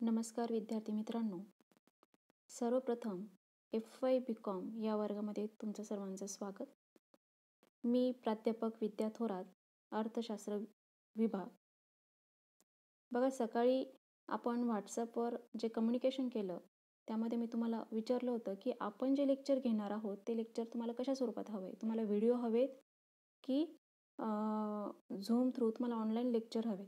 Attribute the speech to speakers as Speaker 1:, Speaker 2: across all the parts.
Speaker 1: नमस्कार विद्यार्थी मित्रांनो. सर्वप्रथम FY BCom या वर्गामध्ये तुमचं सर्वांचं स्वागत. मी प्राध्यापक विद्या थोरात, अर्थशास्त्र विभाग. बघा, सकाळी आपण व्हॉट्सॲपवर जे कम्युनिकेशन केलं त्यामध्ये मी तुम्हाला विचारलं होतं की आपण जे लेक्चर घेणार आहोत ते लेक्चर तुम्हाला कशा स्वरूपात हवे, तुम्हाला व्हिडिओ हवेत की झूम थ्रू तुम्हाला ऑनलाईन लेक्चर हवे.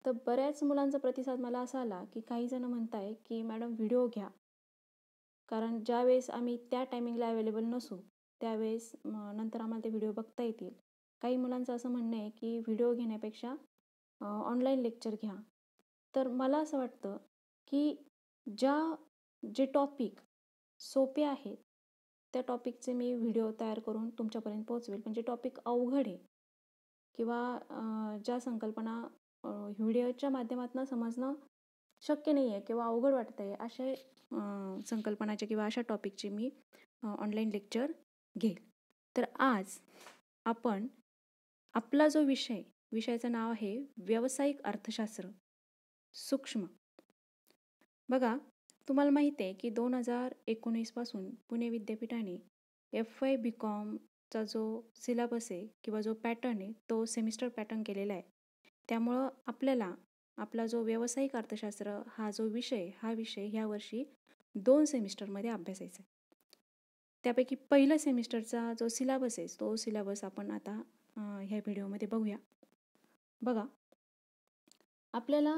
Speaker 1: तर बऱ्याच मुलांचा प्रतिसाद मला असा आला की काही जण म्हणताय की मॅडम व्हिडिओ घ्या, कारण ज्यावेळेस आम्ही त्या टायमिंगला अवेलेबल नसू त्यावेळेस नंतर आम्हाला ते व्हिडिओ बघता येतील. काही मुलांचं असं म्हणणं आहे की व्हिडिओ घेण्यापेक्षा ऑनलाईन लेक्चर घ्या. तर मला असं वाटतं की जे टॉपिक सोपे आहेत त्या टॉपिकचे मी व्हिडिओ तयार करून तुमच्यापर्यंत पोहोचवेल. पण जे टॉपिक अवघड आहे किंवा ज्या संकल्पना व्हिडिओच्या माध्यमातून समजणं शक्य नाही आहे किंवा अवघड वाटत आहे असे संकल्पनाचे किंवा अशा टॉपिकचे मी ऑनलाईन लेक्चर घेईल. तर आज आपण आपला जो विषयाचं नाव आहे व्यावसायिक अर्थशास्त्र सूक्ष्म. बघा, तुम्हाला माहिती आहे की 2019 पासून पुणे विद्यापीठाने FY BComचा जो सिलेबस आहे किंवा जो पॅटर्न आहे तो सेमिस्टर पॅटर्न केलेला आहे. त्यामुळं आपल्याला आपला जो व्यावसायिक अर्थशास्त्र हा विषय ह्या वर्षी 2 सेमिस्टरमध्ये अभ्यासायचा आहे. त्यापैकी पहिलं सेमिस्टरचा जो सिलेबस आहे तो सिलेबस आपण आता ह्या व्हिडिओमध्ये बघूया. बघा, आपल्याला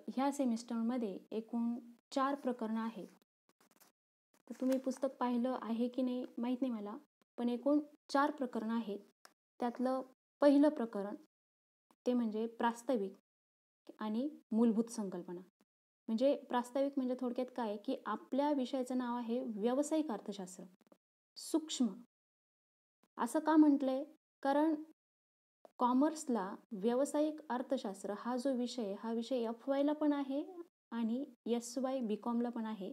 Speaker 1: ह्या सेमिस्टरमध्ये एकूण 4 प्रकरणं आहेत. तर तुम्ही पुस्तक पाहिलं आहे की नाही माहीत नाही मला, पण एकूण 4 प्रकरणं आहेत. त्यातलं पहिलं प्रकरण ते म्हणजे प्रास्ताविक आणि मूलभूत संकल्पना. म्हणजे प्रास्ताविक म्हणजे थोडक्यात काय की आपल्या विषयाचं नाव आहे व्यावसायिक अर्थशास्त्र सूक्ष्म. असं का म्हटलंय? कारण कॉमर्सला व्यावसायिक अर्थशास्त्र हा विषय FYला पण आहे आणि SY BComला पण आहे.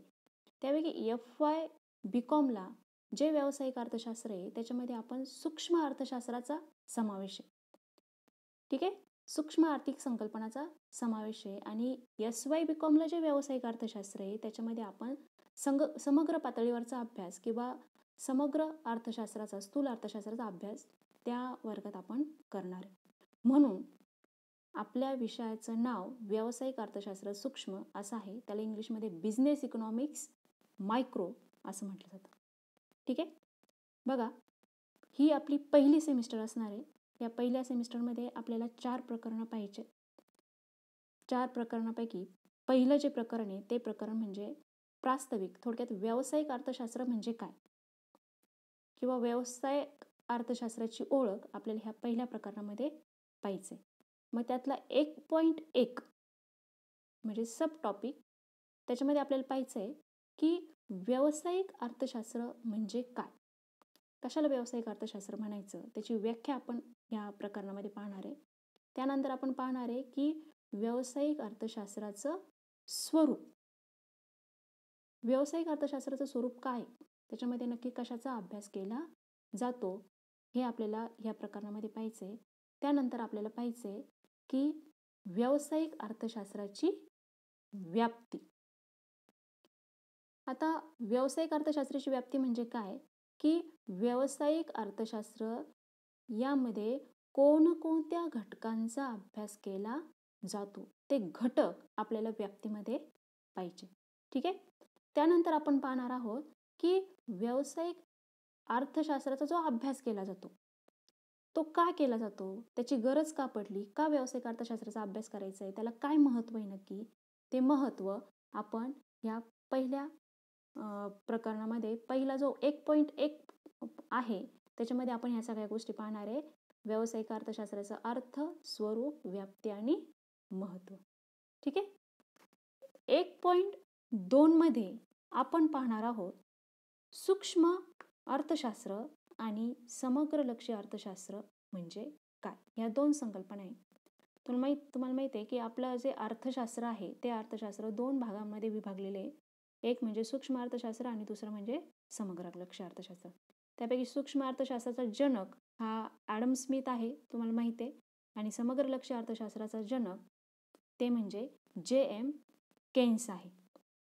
Speaker 1: त्यापैकी FY BComला जे व्यावसायिक अर्थशास्त्र आहे त्याच्यामध्ये आपण सूक्ष्म अर्थशास्त्राचा समावेश आहे. ठीक आहे, सूक्ष्म आर्थिक संकल्पनाचा समावेश आहे. आणि SY BComला जे व्यावसायिक अर्थशास्त्र आहे त्याच्यामध्ये आपण समग्र पातळीवरचा अभ्यास किंवा समग्र अर्थशास्त्राचा स्थूल अर्थशास्त्राचा अभ्यास त्या वर्गात आपण करणार आहे. म्हणून आपल्या विषयाचं नाव व्यावसायिक अर्थशास्त्र सूक्ष्म असं आहे. त्याला इंग्लिशमध्ये बिझनेस इकॉनॉमिक्स मायक्रो असं म्हटलं जातं. ठीक आहे, बघा, ही आपली पहिली सेमिस्टर असणार आहे. या पहिल्या सेमिस्टरमध्ये आपल्याला 4 प्रकरणं पाहिजे. 4 प्रकरणापैकी पहिलं जे प्रकरण आहे ते प्रकरण म्हणजे प्रास्ताविक. थोडक्यात व्यावसायिक अर्थशास्त्र म्हणजे काय किंवा व्यावसायिक अर्थशास्त्राची ओळख आपल्याला ह्या पहिल्या प्रकरणामध्ये पाहिजे. मग त्यातला 1.1 म्हणजे सब टॉपिक त्याच्यामध्ये आपल्याला पाहिजे आहे की व्यावसायिक अर्थशास्त्र म्हणजे काय, कशाला व्यावसायिक अर्थशास्त्र म्हणायचं त्याची व्याख्या आपण या प्रकरणामध्ये पाहणार आहे. त्यानंतर आपण पाहणार आहे की व्यावसायिक अर्थशास्त्राचं स्वरूप, व्यावसायिक अर्थशास्त्राचं स्वरूप काय, त्याच्यामध्ये नक्की कशाचा अभ्यास केला जातो हे आपल्याला या प्रकरणामध्ये पाहिजे. त्यानंतर आपल्याला पाहिजे की व्यावसायिक अर्थशास्त्राची व्याप्ती. आता व्यावसायिक अर्थशास्त्राची व्याप्ती म्हणजे काय की व्यावसायिक अर्थशास्त्र यामध्ये कोणकोणत्या घटकांचा अभ्यास केला जातो ते घटक आपल्याला व्याप्तीमध्ये पाहिजे. ठीक आहे, त्यानंतर आपण पाहणार आहोत की व्यावसायिक अर्थशास्त्राचा जो अभ्यास केला जातो तो का केला जातो, त्याची गरज का पडली, का व्यावसायिक अर्थशास्त्राचा अभ्यास करायचा आहे, त्याला काय महत्त्व आहे नक्की, ते महत्त्व आपण या पहिल्या प्रकरणामध्ये पहिला जो 1.1 आहे त्याच्यामध्ये आपण ह्या सगळ्या गोष्टी पाहणार आहे. व्यावसायिक अर्थशास्त्राचा अर्थ, स्वरूप, व्याप्ती आणि महत्त्व. ठीक आहे, 1.2 मध्ये आपण पाहणार आहोत सूक्ष्म अर्थशास्त्र आणि समग्र लक्ष्य अर्थशास्त्र म्हणजे काय. या 2 संकल्पना आहेत. तुम्हाला माहिती आहे की आपलं जे अर्थशास्त्र आहे ते अर्थशास्त्र 2 भागांमध्ये विभागलेले आहे. एक म्हणजे सूक्ष्म अर्थशास्त्र आणि दुसरं म्हणजे समग्र लक्ष्य अर्थशास्त्र. त्यापैकी सूक्ष्म अर्थशास्त्राचा जनक हा ॲडम स्मिथ आहे, तुम्हाला माहिती आहे. आणि समग्र लक्ष्य अर्थशास्त्राचा जनक ते म्हणजे JM केन्स आहे.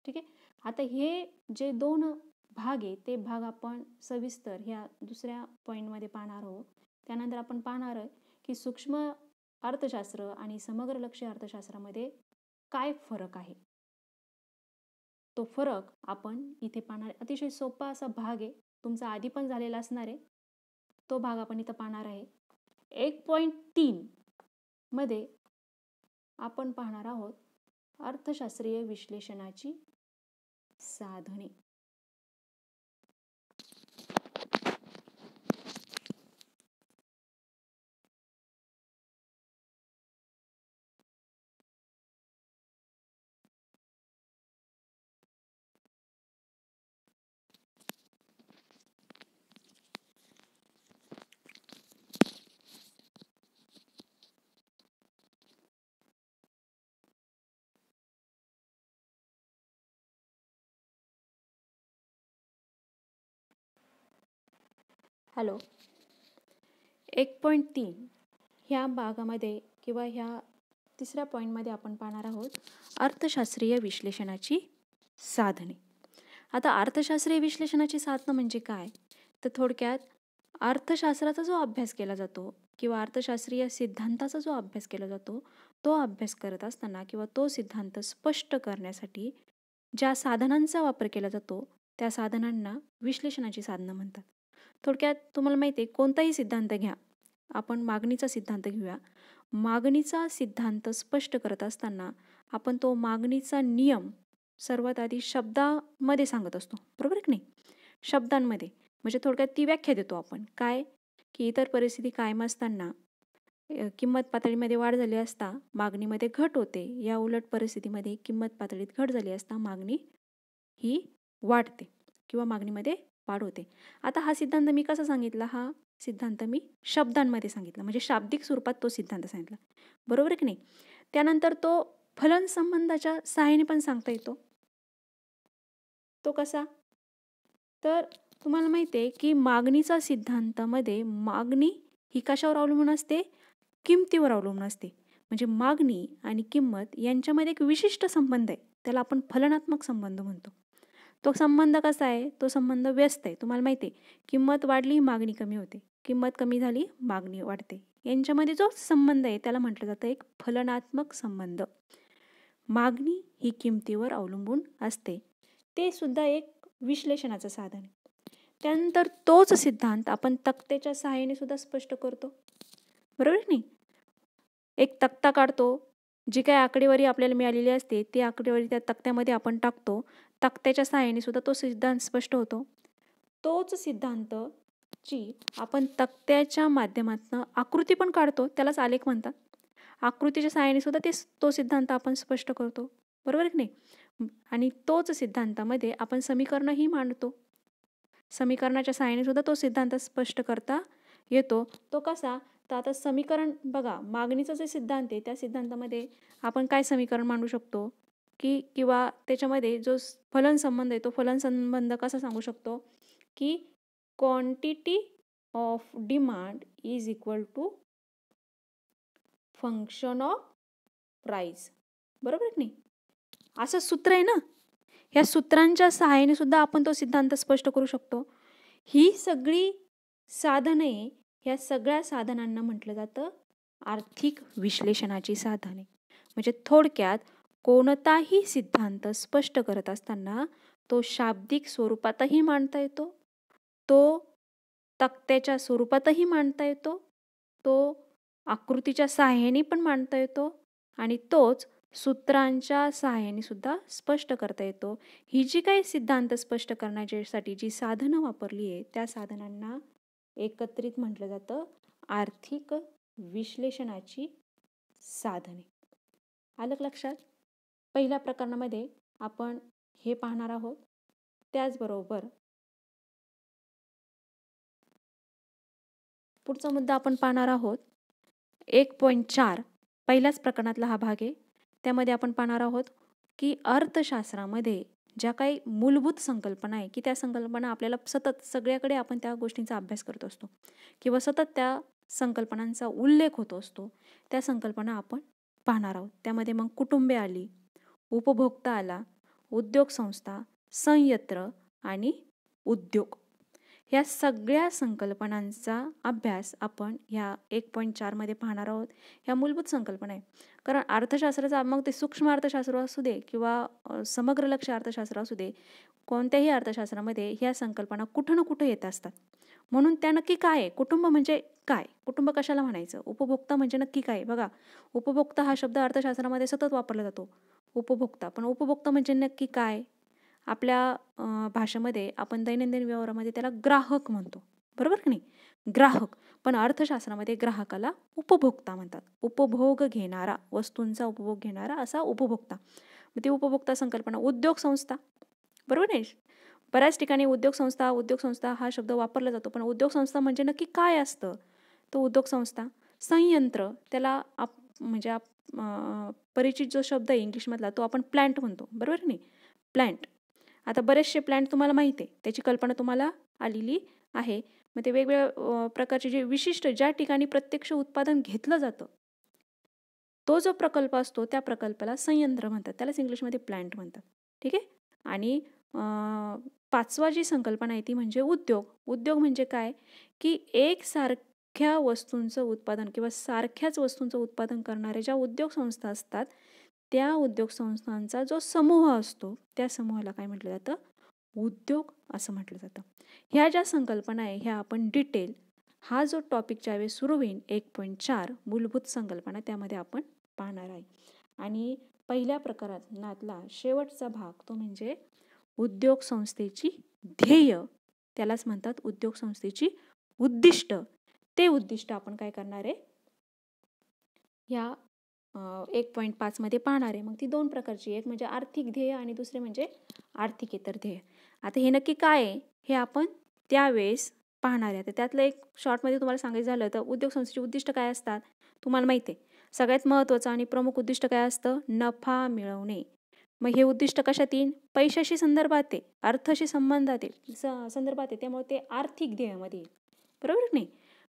Speaker 1: ठीक आहे. आता हे जे 2 भाग आहे ते भाग आपण सविस्तर ह्या दुसऱ्या पॉईंटमध्ये पाहणार आहोत. त्यानंतर आपण पाहणार आहे की सूक्ष्म अर्थशास्त्र आणि समग्र लक्ष्य अर्थशास्त्रामध्ये काय फरक आहे. तो फरक आपण इथे पाहणार आहे. अतिशय सोपा असा भाग आहे, तुमचा आधी पण झालेला असणार आहे. तो भाग आपण इथं पाहणार आहे. 1.3 मध्ये आपण पाहणार आहोत अर्थशास्त्रीय विश्लेषणाची साधने. हॅलो. 1.3 ह्या भागामध्ये किंवा ह्या तिसऱ्या पॉईंटमध्ये आपण पाहणार आहोत अर्थशास्त्रीय विश्लेषणाची साधने. आता अर्थशास्त्रीय विश्लेषणाची साधनं म्हणजे काय, तर थोडक्यात अर्थशास्त्राचा जो अभ्यास केला जातो किंवा अर्थशास्त्रीय सिद्धांताचा जो अभ्यास केला जातो, तो अभ्यास करत असताना किंवा तो सिद्धांत स्पष्ट करण्यासाठी ज्या साधनांचा वापर केला जातो त्या साधनांना विश्लेषणाची साधनं म्हणतात. थोडक्यात तुम्हाला माहिती आहे, कोणताही सिद्धांत घ्या, आपण मागणीचा सिद्धांत घेऊया. मागणीचा सिद्धांत स्पष्ट करत असताना आपण तो मागणीचा नियम सर्वात आधी शब्दामध्ये सांगत असतो, बरोबर की नाही. शब्दांमध्ये म्हणजे थोडक्यात ती व्याख्या देतो आपण. काय की इतर परिस्थिती कायम असताना किंमत पातळीमध्ये वाढ झाली असता मागणीमध्ये घट होते, या उलट परिस्थितीमध्ये किंमत पातळीत घट झाली असता मागणी ही वाढते किंवा मागणीमध्ये वाढ होते. आता हा सिद्धांत मी कसा सांगितला, हा सिद्धांत मी शब्दांमध्ये सांगितला, म्हणजे शाब्दिक स्वरूपात तो सिद्धांत सांगितला, बरोबर की नाही. त्यानंतर तो फलन संबंधाच्या सहाय्याने पण सांगता येतो. तो कसा, तर तुम्हाला माहिती आहे की मागणीचा सिद्धांतामध्ये मागणी ही कशावर अवलंबून असते, किमतीवर अवलंबून असते. म्हणजे मागणी आणि किंमत यांच्यामध्ये एक विशिष्ट संबंध आहे, त्याला आपण फलनात्मक संबंध म्हणतो. तो संबंध कसा आहे, तो संबंध व्यस्त आहे. तुम्हाला माहिती आहे, किंमत वाढली मागणी कमी होते, किंमत कमी झाली मागणी वाढते. यांच्यामध्ये जो संबंध आहे त्याला म्हटलं जातं एक फलनात्मक संबंध. मागणी ही किमतीवर अवलंबून असते, ते सुद्धा एक विश्लेषणाचं साधन आहे. त्यानंतर तोच सिद्धांत आपण तक्त्याच्या सहाय्याने सुद्धा स्पष्ट करतो, बरोबर नाही. एक तक्ता काढतो, जी काही आकडेवारी आपल्याला मिळालेली असते ती आकडेवारी त्या तक्त्यामध्ये आपण टाकतो, तक्त्याच्या सहाय्याने सुद्धा तो सिद्धांत स्पष्ट होतो. तोच सिद्धांत जी आपण तक्त्याच्या माध्यमातून आकृती पण काढतो, त्यालाच आलेख म्हणतात. आकृतीच्या सहाय्याने सुद्धा तो सिद्धांत आपण स्पष्ट करतो, बरोबर की नाही. आणि तोच सिद्धांतामध्ये आपण समीकरणही मांडतो, समीकरणाच्या सहाय्याने सुद्धा तो सिद्धांत स्पष्ट करता येतो. तो कसा, तर आता समीकरण बघा, मागणीचं जे सिद्धांत आहे त्या सिद्धांतामध्ये आपण काय समीकरण मांडू शकतो की किंवा त्याच्यामध्ये जो फलन संबंध आहे तो फलन संबंध कसा सांगू शकतो की quantity of demand is equal to function of price, बरोबर की नाही. असं सूत्र आहे ना, या सूत्रांच्या सहाय्याने सुद्धा आपण तो सिद्धांत स्पष्ट करू शकतो. ही सगळी साधने, या सगळ्या साधनांना म्हटलं जातं आर्थिक विश्लेषणाची साधने. म्हणजे थोडक्यात कोणताही सिद्धांत स्पष्ट करत असताना तो शाब्दिक स्वरूपातही मांडता येतो, तो तक्त्याच्या स्वरूपातही मांडता येतो, तो आकृतीच्या सहाय्याने पण मांडता येतो आणि तोच सूत्रांच्या सहाय्याने सुद्धा स्पष्ट करता येतो. ही जी काही सिद्धांत स्पष्ट करण्यासाठी जी साधनं वापरली आहे त्या साधनांना एकत्रित म्हटलं जातं आर्थिक विश्लेषणाची साधने. आलं लक्षात. पहिल्या प्रकरणामध्ये आपण हे पाहणार आहोत. त्याचबरोबर पुढचा मुद्दा आपण पाहणार आहोत 1.4. पहिल्याच प्रकरणातला हा भाग आहे. त्यामध्ये आपण पाहणार आहोत की अर्थशास्त्रामध्ये ज्या काही मूलभूत संकल्पना आहे की त्या संकल्पना आपल्याला सतत सगळ्याकडे आपण त्या गोष्टींचा अभ्यास करत असतो किंवा सतत त्या संकल्पनांचा उल्लेख होत असतो, त्या संकल्पना आपण पाहणार आहोत. त्यामध्ये मग कुटुंबे आली, उपभोक्ता आला, उद्योग संस्था, संयंत्र आणि उद्योग. या सगळ्या संकल्पनांचा अभ्यास आपण ह्या 1.4 मध्ये पाहणार आहोत. ह्या मूलभूत संकल्पना आहे. कारण अर्थशास्त्राचा मग ते सूक्ष्म अर्थशास्त्र असू दे किंवा समग्र लक्ष अर्थशास्त्र असू दे, कोणत्याही अर्थशास्त्रामध्ये ह्या संकल्पना कुठं ना कुठं येत असतात. म्हणून त्या नक्की काय आहे? कुटुंब म्हणजे काय? कुटुंब कशाला म्हणायचं? उपभोक्ता म्हणजे नक्की काय? बघा, उपभोक्ता हा शब्द अर्थशास्त्रामध्ये सतत वापरला जातो. उपभोक्ता, पण उपभोक्ता म्हणजे नक्की काय? आपल्या भाषेमध्ये आपण दैनंदिन व्यवहारामध्ये त्याला ग्राहक म्हणतो, बरोबर की नाही? ग्राहक. पण अर्थशास्त्रामध्ये ग्राहकाला उपभोक्ता म्हणतात. उपभोग घेणारा, वस्तूंचा उपभोग घेणारा असा उपभोक्ता. मग ती उपभोक्ता संकल्पना. उद्योग संस्था, बरोबर नाही? बऱ्याच ठिकाणी उद्योग संस्था हा शब्द वापरला जातो. पण उद्योग संस्था म्हणजे नक्की काय असतं? तो उद्योग संस्था. संयंत्र, त्याला म्हणजे परिचित जो शब्द आहे इंग्लिशमधला तो आपण प्लांट म्हणतो, बरोबर की नाही? प्लांट. आता बरेचसे प्लांट तुम्हाला माहिती आहे, त्याची कल्पना तुम्हाला आलेली आहे. मग ते वेगवेगळ्या प्रकारचे जे विशिष्ट ज्या ठिकाणी प्रत्यक्ष उत्पादन घेतलं जातं, तो जो प्रकल्प असतो त्या प्रकल्पाला संयंत्र म्हणतात. त्यालाच इंग्लिशमध्ये प्लांट म्हणतात. ठीक आहे. आणि 5वा जी संकल्पना आहे ती म्हणजे उद्योग. उद्योग म्हणजे काय? की एकसारख्या वस्तूंचं उत्पादन किंवा सारख्याच वस्तूंचं उत्पादन करणाऱ्या ज्या उद्योग संस्था असतात, त्या उद्योग संस्थांचा जो समूह असतो त्या समूहाला काय म्हटलं जातं? उद्योग असं म्हटलं जातं. ह्या ज्या संकल्पना आहे ह्या आपण डिटेल हा जो टॉपिक ज्यावेळेस सुरू होईल 1.4 मूलभूत संकल्पना त्यामध्ये आपण पाहणार आहे. आणि पहिल्या प्रकारातला शेवटचा भाग तो म्हणजे उद्योग संस्थेची ध्येय, त्यालाच म्हणतात उद्योग संस्थेची उद्दिष्ट. ते उद्दिष्ट आपण काय करणार आहे ह्या 1.5 मध्ये पाहणार आहे. मग ती 2 प्रकारची, एक म्हणजे आर्थिक ध्येय आणि दुसरे म्हणजे आर्थिकेतर ध्येय. आता हे नक्की काय आहे हे आपण त्यावेळेस पाहणार आहे. तर त्यातलं एक शॉर्टमध्ये तुम्हाला सांगायचं झालं तर उद्योग संस्थेची उद्दिष्ट काय असतात तुम्हाला माहिती आहे. सगळ्यात महत्त्वाचं आणि प्रमुख उद्दिष्ट काय असतं? नफा मिळवणे. मग हे उद्दिष्ट कशात येईल? पैशाशी संदर्भात आहे, अर्थाशी संबंधात आहे, संदर्भात आहे. त्यामुळे ते आर्थिक ध्येयामध्ये येईल, बरोबर नाही?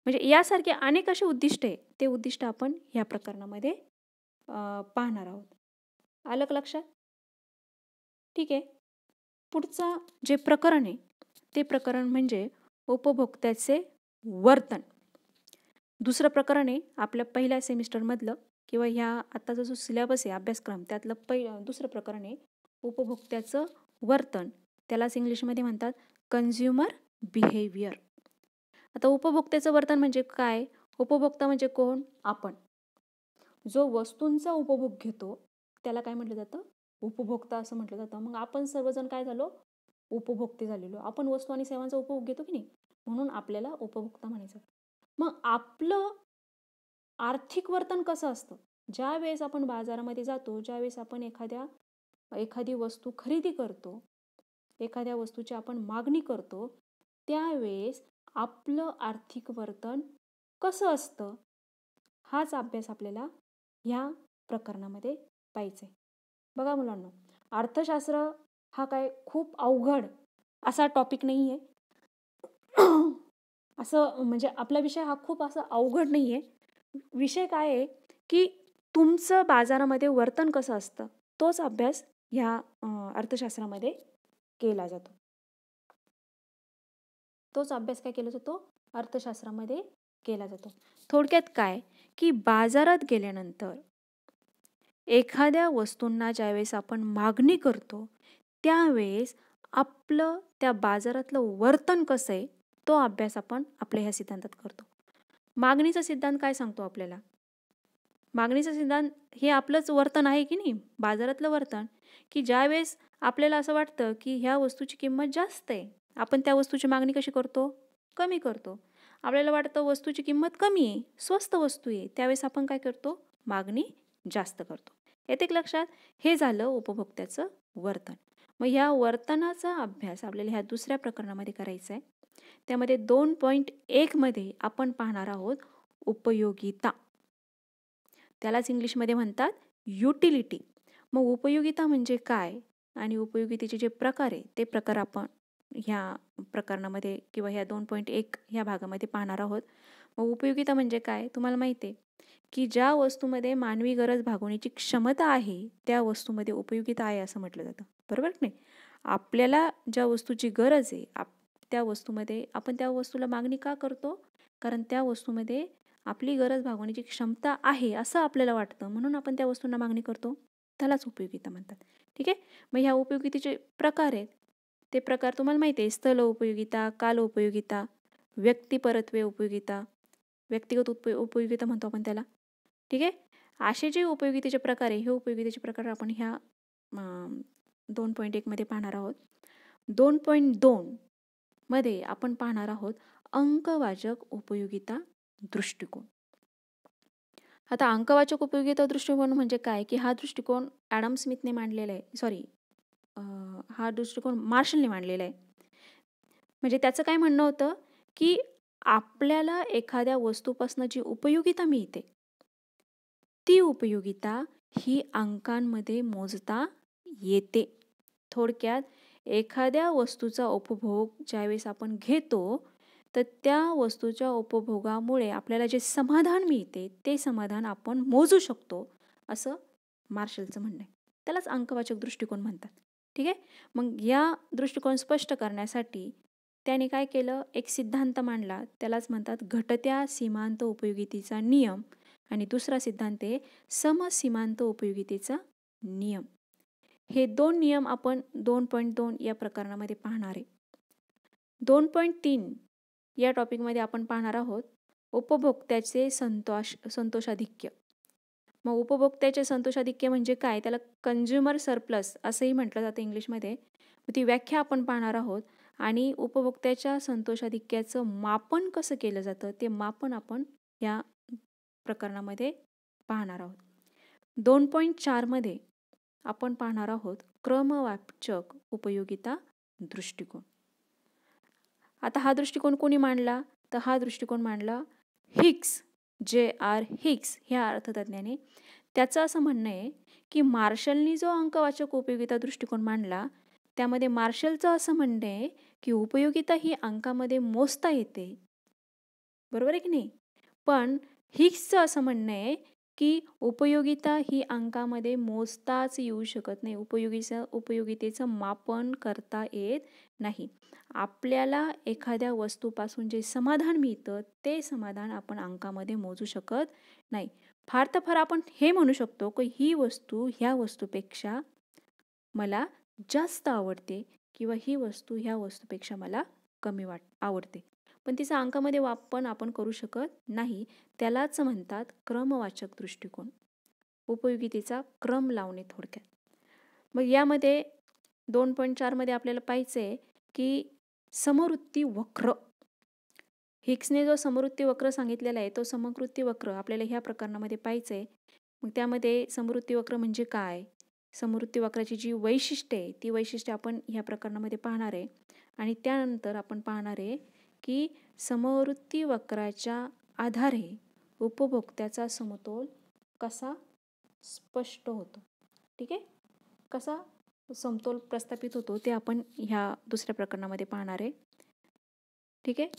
Speaker 1: म्हणजे यासारखे अनेक असे उद्दिष्ट आहे, ते उद्दिष्ट आपण ह्या प्रकरणामध्ये पाहणार आहोत. आलं का लक्षात? ठीक आहे. पुढचा जे प्रकरण आहे ते प्रकरण म्हणजे उपभोक्त्याचे वर्तन. दुसरं प्रकरण आहे आपल्या पहिल्या सेमिस्टरमधलं किंवा ह्या आत्ताचा जो सिलेबस आहे अभ्यासक्रम त्यातलं दुसरं प्रकरण आहे उपभोक्त्याचं वर्तन. त्यालाच इंग्लिशमध्ये म्हणतात कन्झ्युमर बिहेवियर. आता उपभोक्त्याचं वर्तन म्हणजे काय? उपभोक्ता म्हणजे कोण? आपण. जो वस्तूंचा उपभोग घेतो त्याला काय म्हटलं जातं? उपभोक्ता असं म्हटलं जातं. मग आपण सर्वजण काय झालो? उपभोक्ते झालेलो. आपण वस्तू आणि सेवांचा उपभोग घेतो की नाही, म्हणून आपल्याला उपभोक्ता म्हणायचं. मग आपलं आर्थिक वर्तन कसं असतं? ज्या वेळेस आपण बाजारामध्ये जातो, ज्यावेळेस आपण एखादी वस्तू खरेदी करतो, एखाद्या वस्तूची आपण मागणी करतो, त्यावेळेस आपलं आर्थिक वर्तन कसं असतं हाच अभ्यास आपल्याला ह्या प्रकरणामध्ये पाहायचा आहे. बघा मुलांनो, अर्थशास्त्र हा काय खूप अवघड असा टॉपिक नाही आहे. असं म्हणजे आपला विषय हा खूप असा अवघड नाही आहे. विषय काय आहे की तुमचं बाजारामध्ये वर्तन कसं असतं तोच अभ्यास ह्या अर्थशास्त्रामध्ये केला जातो. तोच अभ्यास काय केला जातो? अर्थशास्त्रामध्ये केला जातो. थोडक्यात काय की बाजारात गेल्यानंतर एखाद्या वस्तूंना ज्यावेळेस आपण मागणी करतो त्यावेळेस आपलं त्या बाजारातलं वर्तन कसं आहे तो अभ्यास आपण आपल्या ह्या सिद्धांतात करतो. मागणीचा सिद्धांत काय सांगतो आपल्याला? मागणीचा सिद्धांत हे आपलंच वर्तन आहे की नाही, बाजारातलं वर्तन, की ज्यावेळेस आपल्याला असं वाटतं की ह्या वस्तूची किंमत जास्त आहे, आपण त्या वस्तूची मागणी कशी करतो? कमी करतो. आपल्याला वाटतं वस्तूची किंमत कमी आहे, स्वस्त वस्तू आहे, त्यावेळेस आपण काय करतो? मागणी जास्त करतो. येते का लक्षात? हे झालं उपभोक्त्याचं वर्तन. मग ह्या वर्तनाचा अभ्यास आपल्याला ह्या दुसऱ्या प्रकरणामध्ये करायचा आहे. त्यामध्ये 2.1 मध्ये आपण पाहणार आहोत उपयोगिता. त्यालाच इंग्लिशमध्ये म्हणतात युटिलिटी. मग उपयोगिता म्हणजे काय आणि उपयोगितेचे जे प्रकार आहे ते प्रकार आपण ह्या प्रकरणामध्ये किंवा ह्या 2.1 ह्या भागामध्ये पाहणार आहोत. मग उपयोगिता म्हणजे काय तुम्हाला माहिती आहे? की ज्या वस्तूमध्ये मानवी गरज भागवण्याची क्षमता आहे त्या वस्तूमध्ये उपयोगिता आहे असं म्हटलं जातं. बरोबर की नाही? आपल्याला ज्या वस्तूची गरज आहे त्या वस्तूमध्ये आपण त्या वस्तूला मागणी का करतो? कारण त्या वस्तूमध्ये आपली गरज भागवण्याची क्षमता आहे असं आपल्याला वाटतं, म्हणून आपण त्या वस्तूंना मागणी करतो. त्यालाच उपयोगिता म्हणतात. ठीक आहे. मग ह्या उपयोगितेचे प्रकार आहेत. ते प्रकार तुम्हाला माहिती आहे. स्थल उपयोगिता, काल उपयोगिता, व्यक्तिपरत्वे उपयोगिता, व्यक्तिगत उपयोगिता म्हणतो आपण त्याला. ठीक आहे. असे जे उपयोगितेचे प्रकार आहे, हे उपयोगितेचे प्रकार आपण ह्या 2.1 मध्ये पाहणार आहोत. 2.2 मध्ये आपण पाहणार आहोत अंकवाचक उपयोगिता दृष्टिकोन. आता अंकवाचक उपयोगिता दृष्टिकोन म्हणजे काय, की हा दृष्टिकोन ॲडम स्मिथने मांडलेला आहे. हा दृष्टिकोन मार्शलने मांडलेला आहे. म्हणजे त्याचं काय म्हणणं होतं, की आपल्याला एखाद्या वस्तूपासून जी उपयोगिता मिळते ती उपयोगिता ही अंकांमध्ये मोजता येते. थोडक्यात एखाद्या वस्तूचा उपभोग ज्यावेळेस आपण घेतो तर त्या वस्तूच्या उपभोगामुळे आपल्याला जे समाधान मिळते ते समाधान आपण मोजू शकतो असं मार्शलचं म्हणणं आहे. त्यालाच अंकवाचक दृष्टिकोन म्हणतात. ठीक आहे. मग या दृष्टिकोन स्पष्ट करण्यासाठी त्याने काय केलं, एक सिद्धांत मांडला, त्यालाच म्हणतात घटत्या सीमांत उपयोगितेचा नियम, आणि दुसरा सिद्धांत आहे समसीमांत उपयोगितेचा नियम. हे दोन नियम आपण 2.2 या प्रकरणामध्ये पाहणार आहे. 2.3 या टॉपिकमध्ये आपण पाहणार आहोत उपभोक्त्याचे संतोषाधिक्य. मग उपभोक्त्याचे संतोषाधिक्य म्हणजे काय, त्याला कन्झ्युमर सरप्लस असंही म्हटलं जातं इंग्लिशमध्ये. ती व्याख्या आपण पाहणार आहोत आणि उपभोक्त्याच्या संतोषाधिक्याचं मापन कसं केलं जातं ते मापन आपण या प्रकरणामध्ये पाहणार आहोत. 2.4 मध्ये आपण पाहणार आहोत क्रमवाचक उपयोगिता दृष्टिकोन. आता हा दृष्टिकोन कोणी मांडला, तर हा दृष्टिकोन मांडला हिग्स, J.R. हिग्स ह्या अर्थतज्ञाने. त्याचं असं म्हणणं आहे की मार्शलनी जो अंकवाचक उपयोगिता दृष्टिकोन मांडला त्यामध्ये मार्शलचं असं म्हणणं आहे की उपयोगिता ही अंकामध्ये मोजता येते. बरोबर आहे की नाही? पण हिग्सचं असं म्हणणं आहे की उपयोगिता ही अंकामध्ये मोजताच येऊ शकत नाही. उपयोगितेचं मापन करता येत नाही. आपल्याला एखाद्या वस्तूपासून जे समाधान मिळतं ते समाधान आपण अंकामध्ये मोजू शकत नाही. फार तर फार आपण हे म्हणू शकतो की ही वस्तू ह्या वस्तूपेक्षा मला जास्त आवडते किंवा ही वस्तू ह्या वस्तूपेक्षा मला कमी आवडते. पण तिचा अंकामध्ये मापन आपण करू शकत नाही. त्यालाच म्हणतात क्रमवाचक दृष्टिकोन. उपयोगितेचा क्रम लावणे थोडक्यात. मग यामध्ये 2.4 मध्ये आपल्याला पाहायचं आहे की समवृत्ती वक्र. हिग्सने जो समवृत्ती वक्र सांगितलेला आहे तो समवृत्ती वक्र आपल्याला ह्या प्रकरणामध्ये पाहायचं आहे. मग त्यामध्ये समवृत्ती वक्र म्हणजे काय, समवृत्ती वक्राची जी वैशिष्ट्ये आहे ती वैशिष्ट्ये आपण ह्या प्रकरणामध्ये पाहणार आहे. आणि त्यानंतर आपण पाहणार आहे की समवृत्ती वक्राच्या आधारे उपभोक्त्याचा समतोल कसा स्पष्ट होतो. ठीक आहे. कसा समतोल प्रस्थापित होतो ते आपण ह्या दुसऱ्या प्रकरणामध्ये पाहणार आहे. ठीक आहे.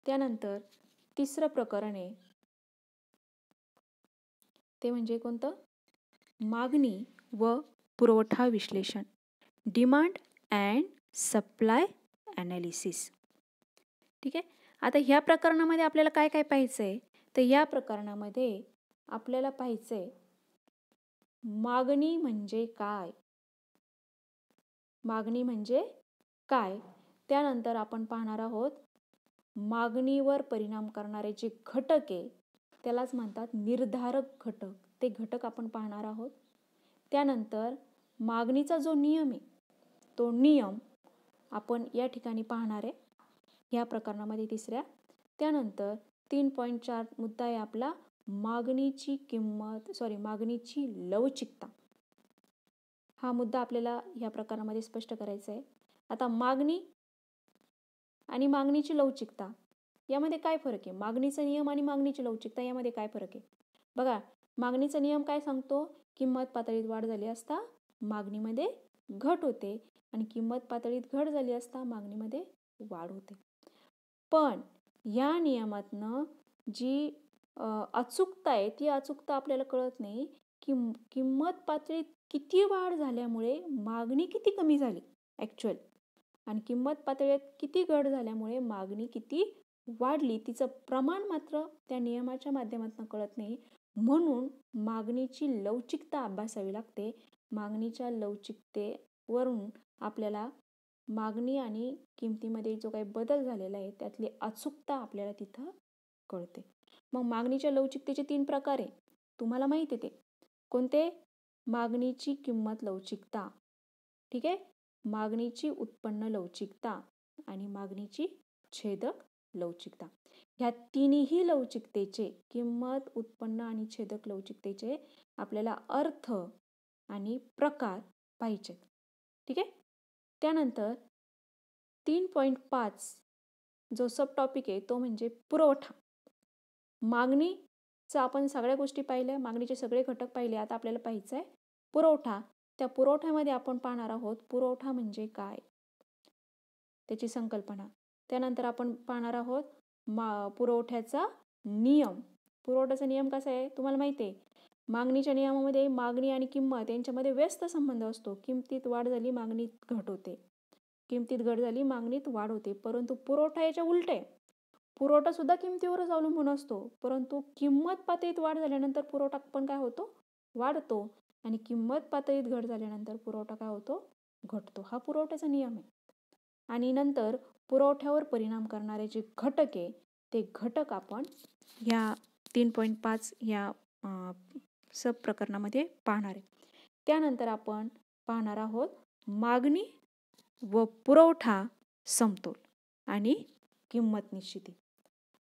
Speaker 1: त्यानंतर तिसरं प्रकरण आहे ते म्हणजे कोणतं, मागणी व पुरवठा विश्लेषण, डिमांड अँड सप्लाय ॲनालिसिस. ठीक आहे. आता ह्या प्रकरणामध्ये आपल्याला काय काय पाहायचं आहे, तर या प्रकरणामध्ये आपल्याला पाहायचं आहे मागणी म्हणजे काय. मागणी म्हणजे काय. त्यानंतर आपण पाहणार आहोत मागणीवर परिणाम करणारे जे घटक आहे त्यालाच म्हणतात निर्धारक घटक. ते घटक आपण पाहणार आहोत. त्यानंतर मागणीचा जो नियम आहे तो नियम आपण या ठिकाणी पाहणार आहे या प्रकरणामध्ये तिसऱ्या. त्यानंतर 3.4 मुद्दा आहे आपला मागणीची लवचिकता. हा मुद्दा आपल्याला या प्रकरणामध्ये स्पष्ट करायचा आहे. आता मागणी आणि मागणीची लवचिकता यामध्ये काय फरक आहे, मागणीचा नियम आणि मागणीची लवचिकता यामध्ये काय फरक आहे बघा. मागणीचा नियम काय सांगतो, किंमत पातळीत वाढ झाली असता मागणीमध्ये घट होते आणि किंमत पातळीत घट झाली असता मागणीमध्ये वाढ होते. पण या नियमातनं जी अचूकता आहे ती अचूकता आपल्याला कळत नाही की किंमत पातळीत किती वाढ झाल्यामुळे मागणी किती कमी झाली ॲक्च्युअल, आणि किंमत पातळीत किती घट झाल्यामुळे मागणी किती वाढली तिचं प्रमाण मात्र त्या नियमाच्या माध्यमातून कळत नाही. म्हणून मागणीची लवचिकता अभ्यासावी लागते. मागणीच्या लवचिकतेवरून आपल्याला मागणी आणि किमतीमध्ये जो काही बदल झालेला आहे त्यातली अचूकता आपल्याला तिथं कळते. मग मागणीच्या लवचिकतेचे 3 प्रकार आहे, तुम्हाला माहिती आहे ते कोणते? मागणीची किंमत लवचिकता, ठीक आहे, मागणीची उत्पन्न लवचिकता आणि मागणीची छेदक लवचिकता. ह्या तिन्ही लवचिकतेचे, किंमत, उत्पन्न आणि छेदक लवचिकतेचे आपल्याला अर्थ आणि प्रकार पाहिजेत, ठीक आहे. त्यानंतर 3.5 जो सब टॉपिक आहे तो म्हणजे पुरवठा. मागणीचा आपण सगळ्या गोष्टी पाहिल्या, मागणीचे सगळे घटक पाहिले. आता आपल्याला पाहायचं आहे पुरवठा. त्या पुरवठ्यामध्ये आपण पाहणार आहोत पुरवठा म्हणजे काय, त्याची संकल्पना. त्यानंतर आपण पाहणार आहोत पुरवठ्याचा नियम. पुरवठ्याचा नियम कसा आहे तुम्हाला माहिती आहे. मागणीच्या नियमामध्ये मागणी आणि किंमत यांच्यामध्ये व्यस्त संबंध असतो. किमतीत वाढ झाली मागणीत घट होते, किमतीत घट झाली मागणीत वाढ होते. परंतु पुरवठा याच्या उलट आहे. पुरवठा सुद्धा किमतीवरच अवलंबून असतो, परंतु किंमत पातळीत वाढ झाल्यानंतर पुरवठा पण काय होतो? वाढतो. आणि किंमत पातळीत घट झाल्यानंतर पुरवठा काय होतो? घटतो. हा पुरवठ्याचा नियम आहे. आणि नंतर पुरवठ्यावर परिणाम करणारे जे घटक आहे ते घटक आपण ह्या 3.5 या सब प्रकरणामध्ये पाहणार आहे. त्यानंतर आपण पाहणार आहोत मागणी व पुरवठा समतोल आणि किंमत निश्चिती.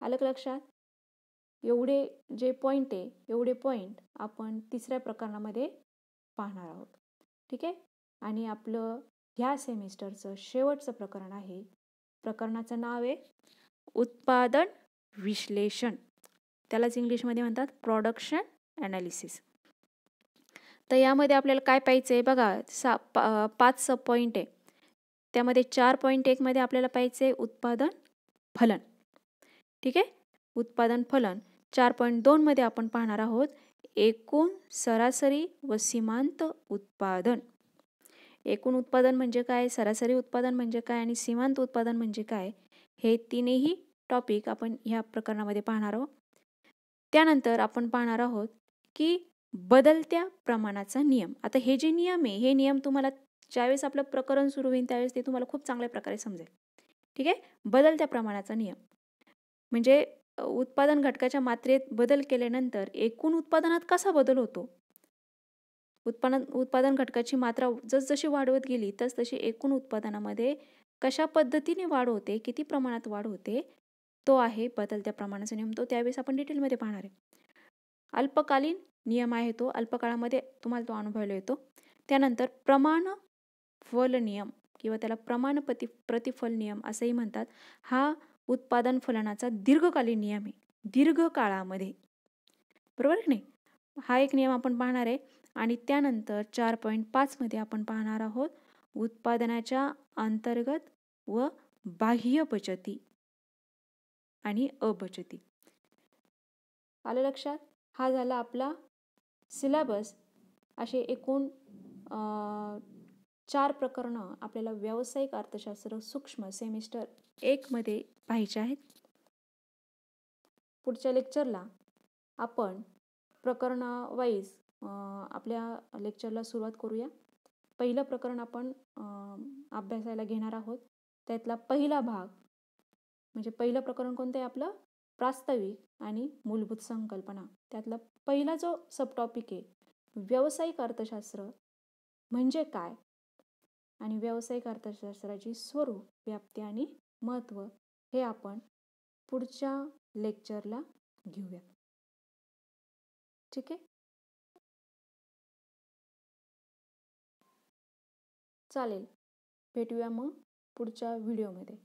Speaker 1: आलं का लक्षात? एवढे जे पॉईंट आहे एवढे पॉईंट आपण तिसऱ्या प्रकरणामध्ये पाहणार आहोत, ठीक आहे. आणि आपलं ह्या सेमिस्टरचं शेवटचं प्रकरण आहे. प्रकरणाचं नाव आहे उत्पादन विश्लेषण. त्यालाच इंग्लिशमध्ये म्हणतात प्रोडक्शन ॲनालिसिस. तर यामध्ये आपल्याला काय पाहायचं आहे बघा, 5 सब पॉईंट आहे. त्यामध्ये 4.1 मध्ये आपल्याला पाहायचं आहे उत्पादन फलन, ठीक आहे. उत्पादन फलन. 4.2 मध्ये आपण पाहणार आहोत एकूण सरासरी व सीमांत उत्पादन. एकूण उत्पादन म्हणजे काय, सरासरी उत्पादन म्हणजे काय आणि सीमांत उत्पादन म्हणजे काय, हे तीनही टॉपिक आपण ह्या प्रकरणामध्ये पाहणार आहोत. त्यानंतर आपण पाहणार आहोत की बदलत्या प्रमाणाचा नियम. आता हे जे नियम आहे हे नियम तुम्हाला ज्यावेळेस आपलं प्रकरण सुरू होईल त्यावेळेस ते तुम्हाला खूप चांगल्या प्रकारे समजेल, ठीक आहे. बदलत्या प्रमाणाचा नियम म्हणजे उत्पादन घटकाच्या मात्रेत बदल केल्यानंतर एकूण उत्पादनात कसा बदल होतो. उत्पादन घटकाची मात्रा जसजशी वाढवत गेली तसतशी एकूण उत्पादनामध्ये कशा पद्धतीने वाढ होते, किती प्रमाणात वाढ होते, तो आहे बदलत्या प्रमाणाचा नियम. तो त्यावेळेस आपण डिटेलमध्ये पाहणार आहे. अल्पकालीन नियम आहे तो, अल्पकाळामध्ये तुम्हाला तो अनुभवायला येतो. त्यानंतर प्रमाण फल नियम किंवा त्याला प्रमाण प्रतिफल नियम असंही म्हणतात. हा उत्पादन फलनाचा दीर्घकालीन नियम आहे, दीर्घकाळामध्ये, बरोबर की नाही. हा एक नियम आपण पाहणार आहे. आणि त्यानंतर 4.5 मध्ये आपण पाहणार आहोत उत्पादनाच्या अंतर्गत व बाह्य बचती आणि अबचती. आलं लक्षात? हा झाला आपला सिलेबस. असे एकूण 4 प्रकरणं आपल्याला व्यावसायिक अर्थशास्त्र सूक्ष्म सेमिस्टर 1 मध्ये पाहायचे आहेत. पुढच्या लेक्चरला आपण प्रकरणावाईज आपल्या लेक्चरला सुरुवात करूया. पहिलं प्रकरण आपण अभ्यासायला घेणार आहोत. त्यातला पहिला भाग म्हणजे पहिलं प्रकरण कोणतं आहे आपलं? प्रास्ताविक आणि मूलभूत संकल्पना. त्यातला पहिला जो सब टॉपिक आहे व्यावसायिक अर्थशास्त्र म्हणजे काय आणि व्यावसायिक अर्थशास्त्राची स्वरूप, व्याप्ती आणि महत्त्व हे आपण पुढच्या लेक्चरला घेऊया, ठीक आहे. चालेल, भेटूया मग पुढच्या व्हिडिओमध्ये.